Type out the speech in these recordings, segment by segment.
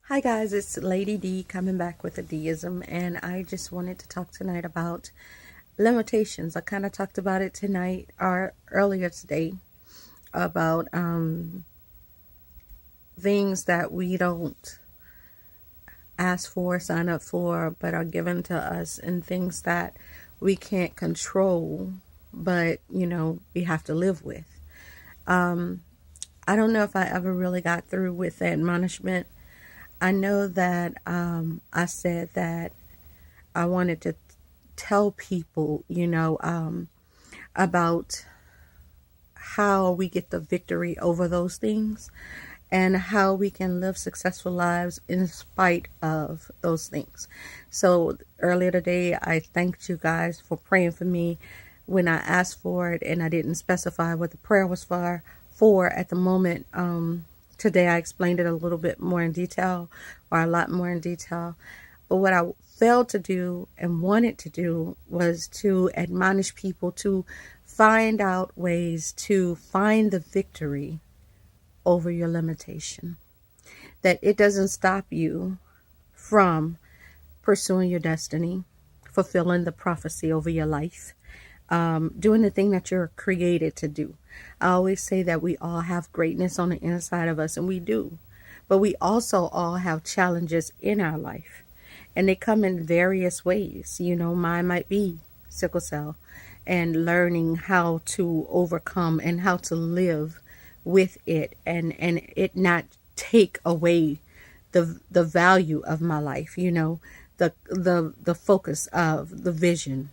Hi guys, it's Lady D coming back with a deism, and I just wanted to talk tonight about limitations. I kind of talked about it tonight or earlier today about things that we don't ask for, sign up for, but are given to us, and things that we can't control, but we have to live with. I don't know if I ever really got through with the admonishment. I know that I said that I wanted to tell people, about how we get the victory over those things and how we can live successful lives in spite of those things. So earlier today, I thanked you guys for praying for me when I asked for it, and I didn't specify what the prayer was for at the moment. Today I explained it a little bit more in detail, or a lot more in detail. But what I failed to do and wanted to do was to admonish people to find out ways to find the victory over your limitation. That it doesn't stop you from pursuing your destiny, fulfilling the prophecy over your life, doing the thing that you're created to do. I always say that we all have greatness on the inside of us, and we do. But we also all have challenges in our life, and they come in various ways. Mine might be sickle cell, and learning how to overcome and how to live with it, and it not take away the value of my life, the focus of the vision.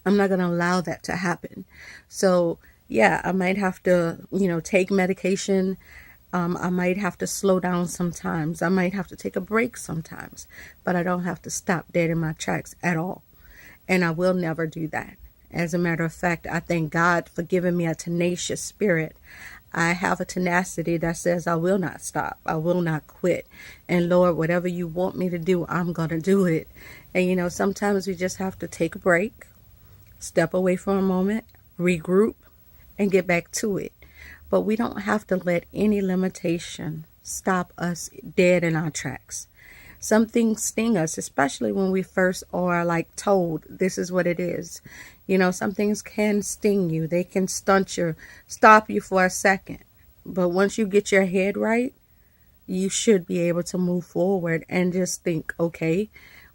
I'm not going to allow that to happen. So, yeah, I might have to, take medication. I might have to slow down sometimes. I might have to take a break sometimes. But I don't have to stop dead in my tracks at all. And I will never do that. As a matter of fact, I thank God for giving me a tenacious spirit. I have a tenacity that says I will not stop. I will not quit. And Lord, whatever you want me to do, I'm going to do it. And sometimes we just have to take a break, step away for a moment, regroup, and get back to it. But we don't have to let any limitation stop us dead in our tracks. Some things sting us, especially when we first are told this is what it is. Some things can sting you. They can stop you for a second. But once you get your head right, you should be able to move forward and just think, okay,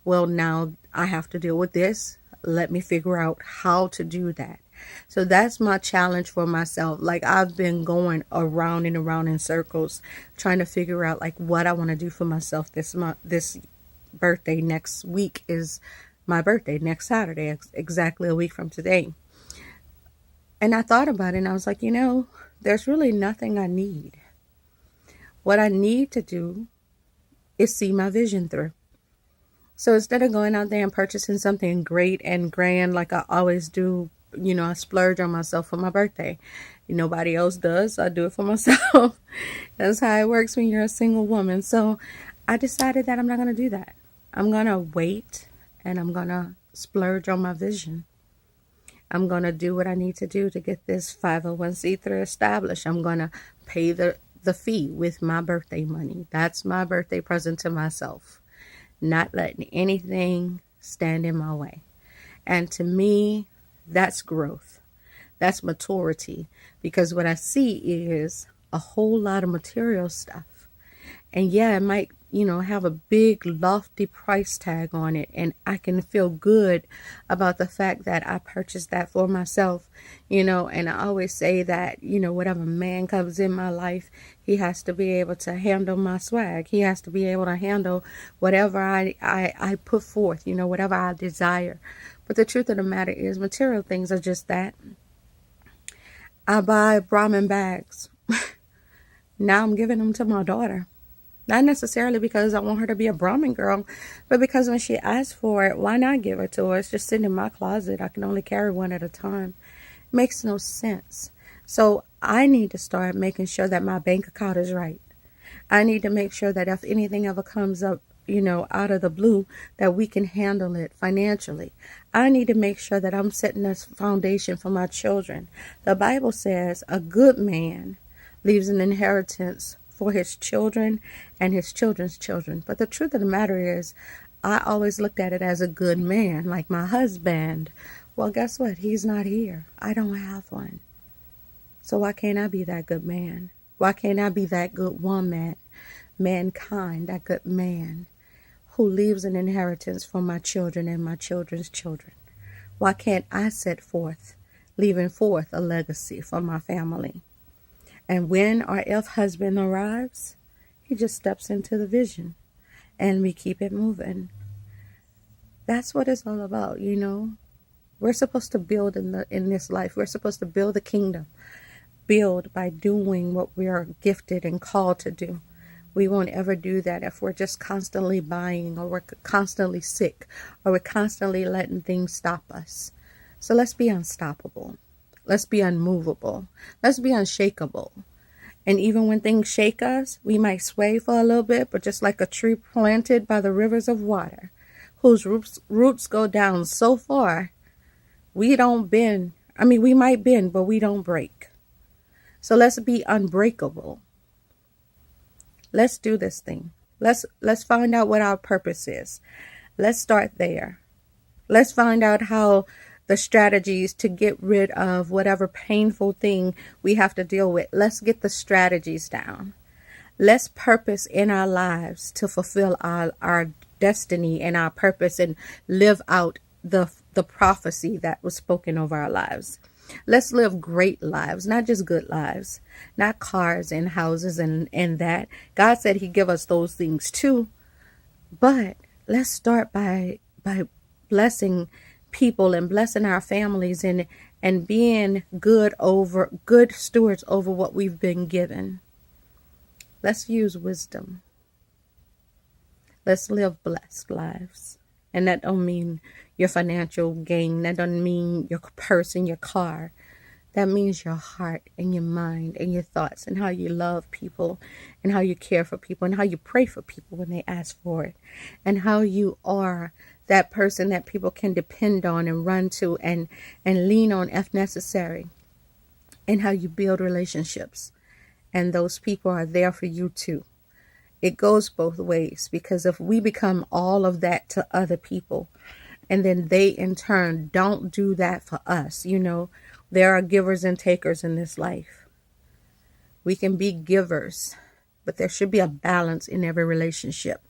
well, now I have to deal with this. Let me figure out how to do that. So that's my challenge for myself. I've been going around and around in circles trying to figure out what I want to do for myself this month, this birthday. Next week is my birthday, next Saturday, exactly a week from today. And I thought about it and I was like, there's really nothing I need. What I need to do is see my vision through. So instead of going out there and purchasing something great and grand like I always do, I splurge on myself for my birthday. Nobody else does. I do it for myself. That's how it works when you're a single woman. So I decided that I'm not going to do that. I'm going to wait and I'm going to splurge on my vision. I'm going to do what I need to do to get this 501c3 established. I'm going to pay the fee with my birthday money. That's my birthday present to myself. Not letting anything stand in my way. And to me, that's growth. That's maturity. Because what I see is a whole lot of material stuff. And yeah, it might, have a big lofty price tag on it. And I can feel good about the fact that I purchased that for myself, and I always say that, whatever man comes in my life, he has to be able to handle my swag. He has to be able to handle whatever I put forth, whatever I desire. But the truth of the matter is material things are just that. I buy Brahmin bags. Now I'm giving them to my daughter. Not necessarily because I want her to be a Brahmin girl, but because when she asks for it, why not give it to her? It's just sitting in my closet. I can only carry one at a time. It makes no sense. So I need to start making sure that my bank account is right. I need to make sure that if anything ever comes up, out of the blue, that we can handle it financially. I need to make sure that I'm setting a foundation for my children. The Bible says a good man leaves an inheritance for his children and his children's children. But the truth of the matter is, I always looked at it as a good man, like my husband. Well, guess what? He's not here. I don't have one. So why can't I be that good man? Why can't I be that good woman, mankind, that good man who leaves an inheritance for my children and my children's children? Why can't I set forth, leaving forth a legacy for my family? And when our elf husband arrives, he just steps into the vision and we keep it moving. That's what it's all about, you know. We're supposed to build in this life. We're supposed to build the kingdom. Build by doing what we are gifted and called to do. We won't ever do that if we're just constantly buying, or we're constantly sick, or we're constantly letting things stop us. So let's be unstoppable. Let's be unmovable. Let's be unshakable. And even when things shake us, we might sway for a little bit, but just like a tree planted by the rivers of water, whose roots go down so far, we don't bend. I mean, we might bend, but we don't break. So let's be unbreakable. Let's do this thing. Let's find out what our purpose is. Let's start there. Let's find out how the strategies to get rid of whatever painful thing we have to deal with. Let's get the strategies down. Let's purpose in our lives to fulfill our destiny and our purpose and live out the prophecy that was spoken over our lives. Let's live great lives, not just good lives, not cars and houses and that. God said he'd give us those things too. But let's start by blessing people and blessing our families and being good stewards over what we've been given. Let's use wisdom. Let's live blessed lives. And that don't mean your financial gain. That doesn't mean your purse and your car. That means your heart and your mind and your thoughts and how you love people and how you care for people and how you pray for people when they ask for it, and how you are that person that people can depend on and run to and lean on if necessary, and how you build relationships. And those people are there for you too. It goes both ways, because if we become all of that to other people, and then they in turn don't do that for us, you know, there are givers and takers in this life. We can be givers, but there should be a balance in every relationship.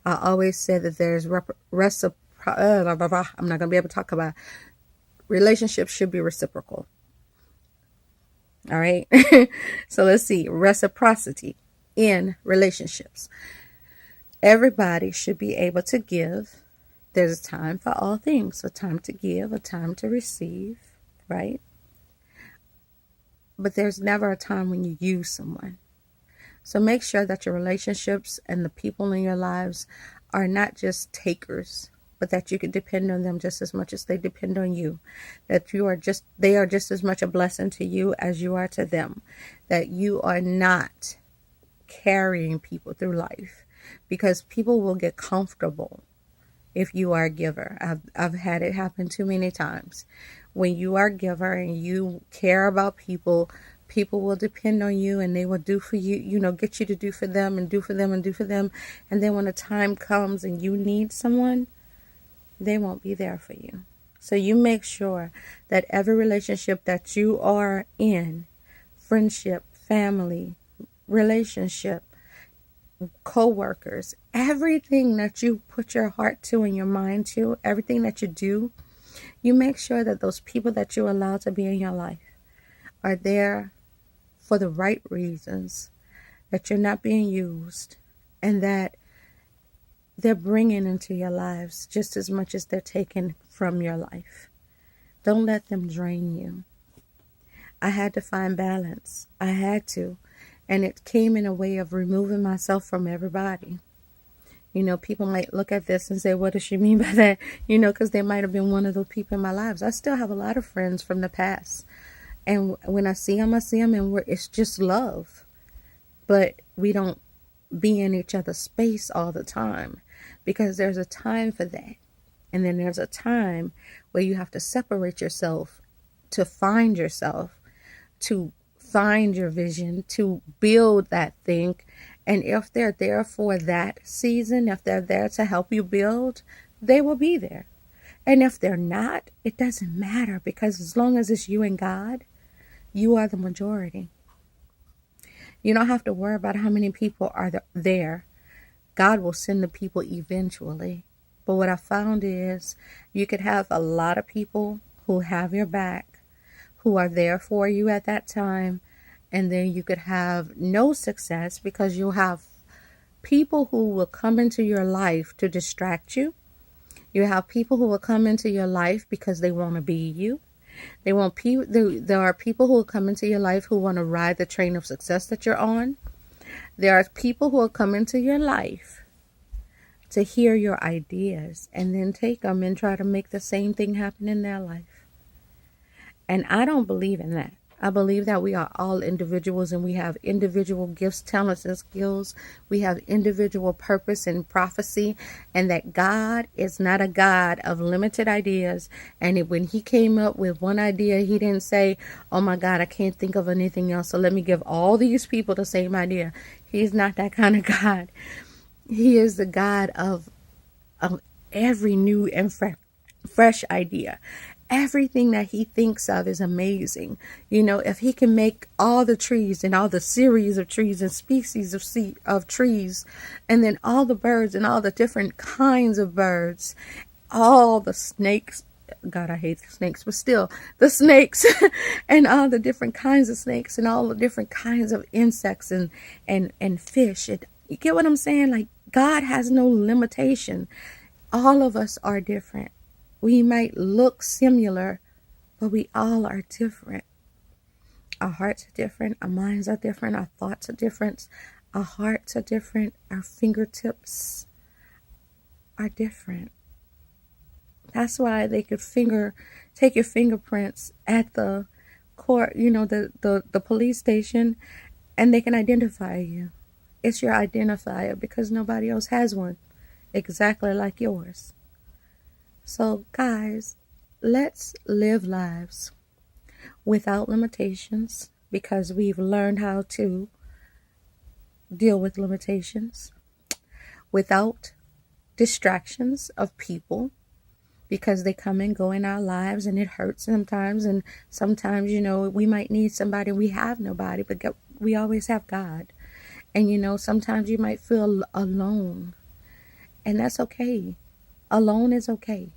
I always say that there's I'm not going to be able to talk about relationships should be reciprocal. All right. So let's see. Reciprocity in relationships. Everybody should be able to give. There's a time for all things. A time to give, a time to receive, right? But there's never a time when you use someone. So make sure that your relationships and the people in your lives are not just takers, but that you can depend on them just as much as they depend on you. That they are just as much a blessing to you as you are to them. That you are not carrying people through life, because people will get comfortable if you are a giver. I've had it happen too many times. When you are a giver and you care about people, people will depend on you and they will do for you, you know, get you to do for them and do for them and do for them. And then when the time comes and you need someone, they won't be there for you. So you make sure that every relationship that you are in, friendship, family, relationship, co-workers, everything that you put your heart to and your mind to, everything that you do, you make sure that those people that you allow to be in your life are there for the right reasons, that you're not being used, and that they're bringing into your lives just as much as they're taking from your life. Don't let them drain you. I had to find balance. I had to. And it came in a way of removing myself from everybody. You know, people might look at this and say, what does she mean by that? You know, because they might have been one of those people in my lives. I still have a lot of friends from the past. And when I see them, and it's just love. But we don't be in each other's space all the time, because there's a time for that. And then there's a time where you have to separate yourself to find yourself, to find your vision, to build that thing. And if they're there for that season, if they're there to help you build, they will be there. And if they're not, it doesn't matter, because as long as it's you and God, you are the majority. You don't have to worry about how many people are there. God will send the people eventually. But what I found is you could have a lot of people who have your back, who are there for you at that time, and then you could have no success because you'll have people who will come into your life to distract you. You have people who will come into your life because they want to be you. There are people who will come into your life who want to ride the train of success that you're on. There are people who will come into your life to hear your ideas and then take them and try to make the same thing happen in their life. And I don't believe in that. I believe that we are all individuals and we have individual gifts, talents, and skills. We have individual purpose and prophecy, and that God is not a God of limited ideas. And when he came up with one idea, he didn't say, oh my God, I can't think of anything else, so let me give all these people the same idea. He's not that kind of God. He is the God of every new and fresh idea. Everything that he thinks of is amazing. You know, if he can make all the trees and all the series of trees and species of trees, and then all the birds and all the different kinds of birds, all the snakes, God, I hate the snakes, but still, the snakes and all the different kinds of snakes and all the different kinds of insects and fish. You get what I'm saying? Like, God has no limitation. All of us are different. We might look similar, but we all are different. Our hearts are different. Our minds are different. Our thoughts are different. Our hearts are different. Our fingertips are different. That's why they could take your fingerprints at the court, the police station, and they can identify you. It's your identifier because nobody else has one exactly like yours. So, guys, let's live lives without limitations, because we've learned how to deal with limitations, without distractions of people, because they come and go in our lives and it hurts sometimes. And sometimes, we might need somebody. We have nobody, but we always have God. And, sometimes you might feel alone, and that's okay. Alone is okay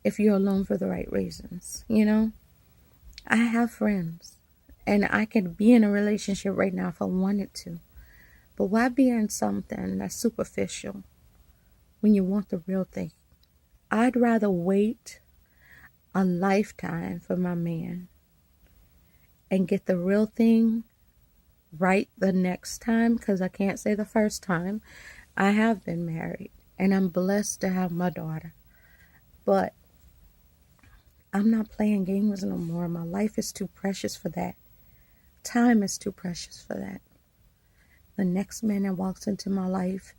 if you're alone for the right reasons. I have friends, and I could be in a relationship right now if I wanted to. But why be in something that's superficial when you want the real thing? I'd rather wait a lifetime for my man and get the real thing right the next time, because I can't say the first time. I have been married, and I'm blessed to have my daughter. But I'm not playing games no more. My life is too precious for that. Time is too precious for that. The next man that walks into my life,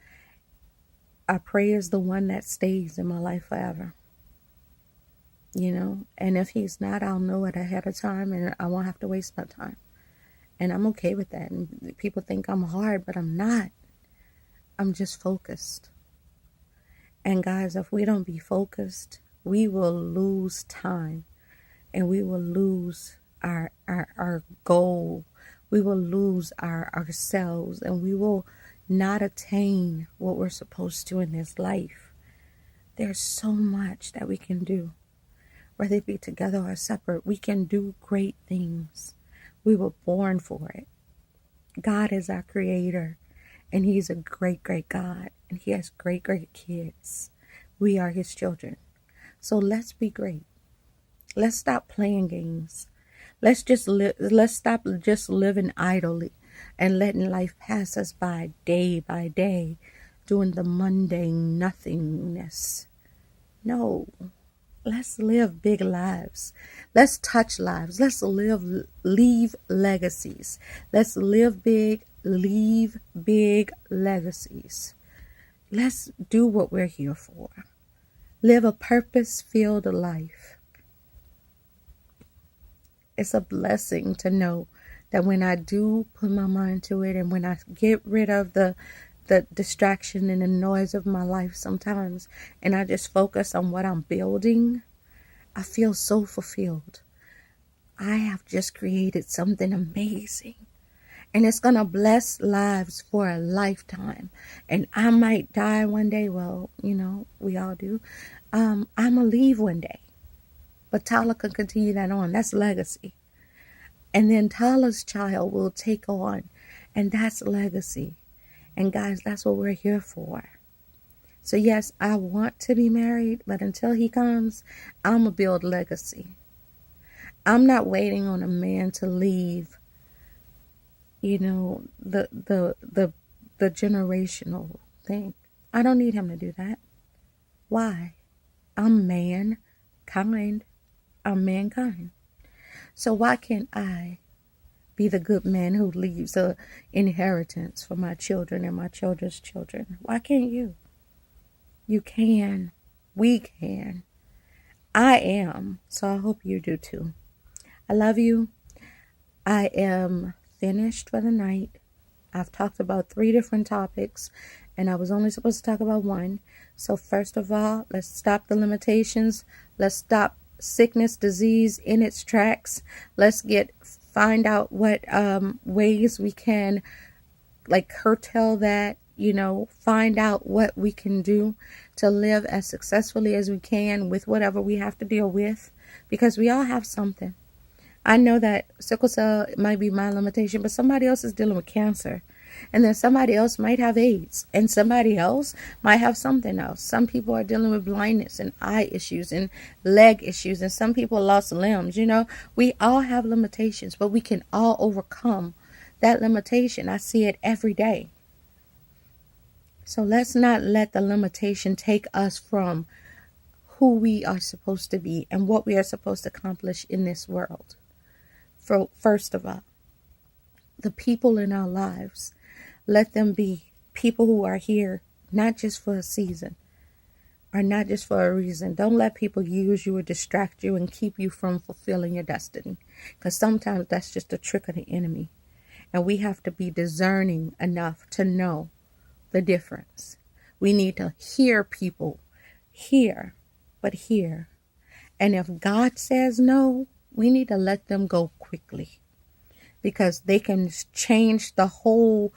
I pray is the one that stays in my life forever. And if he's not, I'll know it ahead of time, and I won't have to waste my time. And I'm okay with that. And people think I'm hard, but I'm not. I'm just focused. And guys, if we don't be focused, we will lose time, and we will lose our goal. We will lose ourselves, and we will not attain what we're supposed to in this life. There's so much that we can do, whether it be together or separate. We can do great things. We were born for it. God is our creator, and he's a great, great God, and he has great, great kids. We are his children. So let's be great. Let's stop playing games. Let's stop just living idly and letting life pass us by day, doing the mundane nothingness. No. Let's live big lives. Let's touch lives. Let's leave legacies. Let's live big, leave big legacies. Let's do what we're here for. Live a purpose-filled life. It's a blessing to know that when I do put my mind to it, and when I get rid of the distraction and the noise of my life sometimes, and I just focus on what I'm building, I feel so fulfilled. I have just created something amazing. And it's going to bless lives for a lifetime. And I might die one day. Well, we all do. I'm going to leave one day. But Tyler can continue that on. That's legacy. And then Tyler's child will take on. And that's legacy. And guys, that's what we're here for. So yes, I want to be married. But until he comes, I'm going to build legacy. I'm not waiting on a man to leave, the generational thing. I don't need him to do that. Why? I'm mankind. I'm mankind. So why can't I be the good man who leaves an inheritance for my children and my children's children? Why can't you? You can. We can. I am. So I hope you do too. I love you. I am finished for the night. I've talked about 3 different topics, and I was only supposed to talk about one. So first of all, let's stop the limitations. Let's stop sickness, disease in its tracks. Let's find out what ways we can curtail that, find out what we can do to live as successfully as we can with whatever we have to deal with, because we all have something. I know that sickle cell might be my limitation, but somebody else is dealing with cancer. And then somebody else might have AIDS. And somebody else might have something else. Some people are dealing with blindness and eye issues and leg issues. And some people lost limbs. We all have limitations, but we can all overcome that limitation. I see it every day. So let's not let the limitation take us from who we are supposed to be and what we are supposed to accomplish in this world. First of all, the people in our lives, let them be people who are here not just for a season or not just for a reason. Don't let people use you or distract you and keep you from fulfilling your destiny, because sometimes that's just a trick of the enemy. And we have to be discerning enough to know the difference. We need to hear people, hear. And if God says no, we need to let them go quickly, because they can change the whole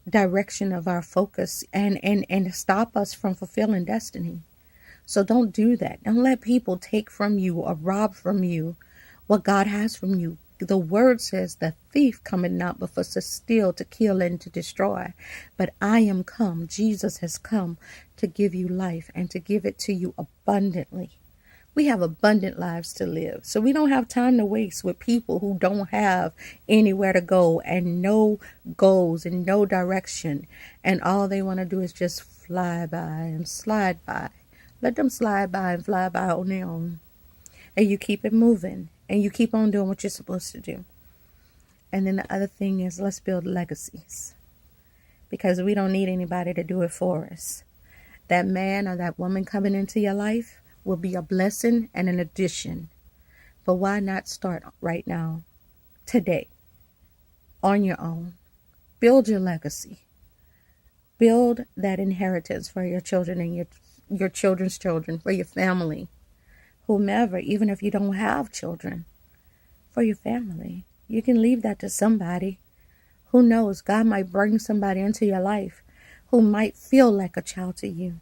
direction of our focus and stop us from fulfilling destiny. So don't do that. Don't let people take from you or rob from you what God has from you. The word says the thief cometh not but for to steal, to kill, and to destroy. But I am come, Jesus has come to give you life and to give it to you abundantly. We have abundant lives to live. So we don't have time to waste with people who don't have anywhere to go and no goals and no direction. And all they want to do is just fly by and slide by. Let them slide by and fly by on their own. And you keep it moving. And you keep on doing what you're supposed to do. And then the other thing is, let's build legacies. Because we don't need anybody to do it for us. That man or that woman coming into your life will be a blessing and an addition. But why not start right now, today, on your own? Build your legacy. Build that inheritance for your children and your children's children, for your family, whomever, even if you don't have children, for your family. You can leave that to somebody. Who knows? God might bring somebody into your life who might feel like a child to you.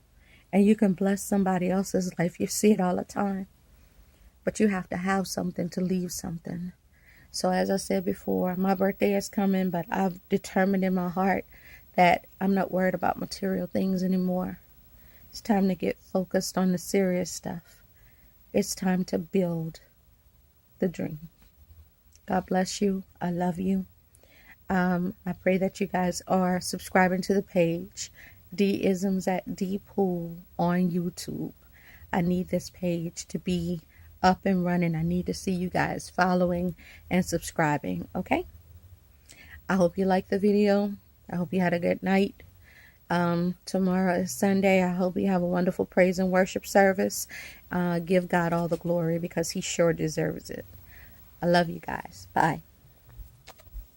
And you can bless somebody else's life. You see it all the time. But you have to have something to leave something. So as I said before, my birthday is coming, but I've determined in my heart that I'm not worried about material things anymore. It's time to get focused on the serious stuff. It's time to build the dream. God bless you. I love you. I pray that you guys are subscribing to the page, D-Isms at D-Pool on YouTube. I need this page to be up and running. I need to see you guys following and subscribing, okay? I hope you liked the video. I hope you had a good night. Tomorrow is Sunday. I hope you have a wonderful praise and worship service. Give God all the glory because he sure deserves it. I love you guys. Bye.